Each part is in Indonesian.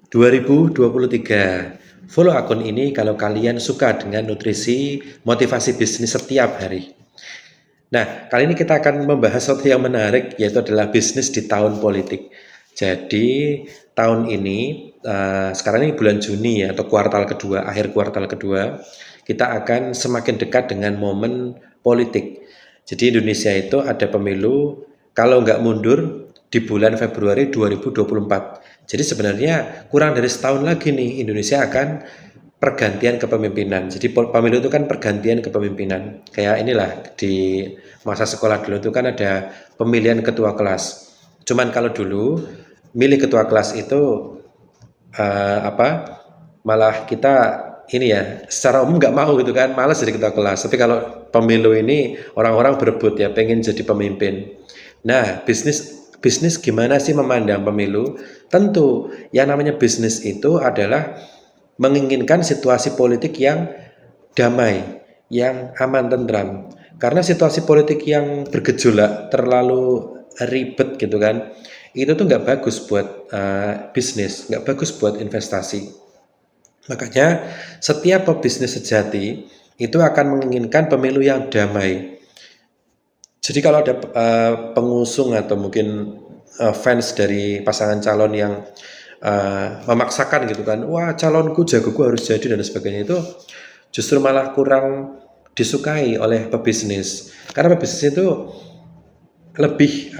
2023. Follow akun ini kalau kalian suka dengan nutrisi motivasi bisnis setiap hari. Nah, kali ini kita akan membahas sesuatu yang menarik, yaitu adalah bisnis di tahun politik. Jadi, tahun ini, sekarang ini bulan Juni ya, atau kuartal kedua, akhir kuartal kedua, kita akan semakin dekat dengan momen politik. Jadi Indonesia itu ada pemilu, kalau nggak mundur, di bulan Februari 2024. Jadi sebenarnya kurang dari setahun lagi nih Indonesia akan pergantian kepemimpinan. Jadi pemilu itu kan pergantian kepemimpinan. Kayak inilah di masa sekolah dulu itu kan ada pemilihan ketua kelas. Cuman kalau dulu milih ketua kelas itu malah kita ini ya secara umum nggak mau gitu kan, malas jadi ketua kelas. Tapi kalau pemilu ini orang-orang berebut ya pengen jadi pemimpin. Nah, bisnis gimana sih memandang pemilu? Tentu yang namanya bisnis itu adalah menginginkan situasi politik yang damai, yang aman tentram. Karena situasi politik yang bergejolak, terlalu ribet gitu kan, itu tuh nggak bagus buat bisnis, nggak bagus buat investasi. Makanya setiap pebisnis sejati itu akan menginginkan pemilu yang damai. Jadi kalau ada pengusung atau mungkin fans dari pasangan calon yang memaksakan gitu kan, wah calonku jagoku harus jadi dan sebagainya, itu justru malah kurang disukai oleh pebisnis. Karena pebisnis itu lebih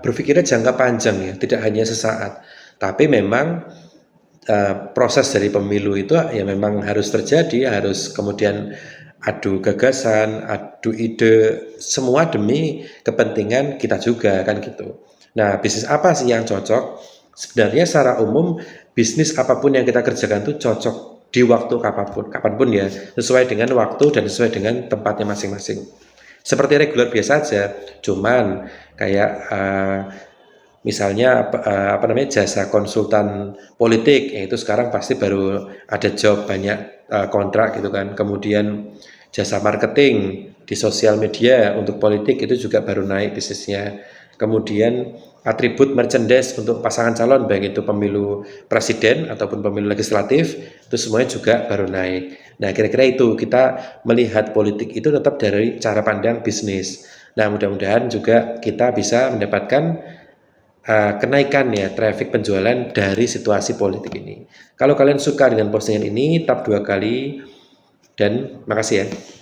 berpikirnya jangka panjang ya, tidak hanya sesaat. Tapi memang proses dari pemilu itu ya memang harus terjadi, harus kemudian adu gagasan, adu ide, semua demi kepentingan kita juga kan gitu. Nah, bisnis apa sih yang cocok? Sebenarnya secara umum bisnis apapun yang kita kerjakan itu cocok di waktu kapanpun ya, sesuai dengan waktu dan sesuai dengan tempatnya masing-masing. Seperti reguler biasa aja, cuman kayak misalnya apa namanya jasa konsultan politik, yaitu sekarang pasti baru ada job banyak kontrak gitu kan. Kemudian jasa marketing di sosial media untuk politik itu juga baru naik bisnisnya. Kemudian atribut merchandise untuk pasangan calon baik itu pemilu presiden ataupun pemilu legislatif itu semuanya juga baru naik. Nah, kira-kira itu kita melihat politik itu tetap dari cara pandang bisnis. Nah, mudah-mudahan juga kita bisa mendapatkan kenaikan ya traffic penjualan dari situasi politik ini. Kalau kalian suka dengan postingan ini, tap 2 kali dan makasih ya.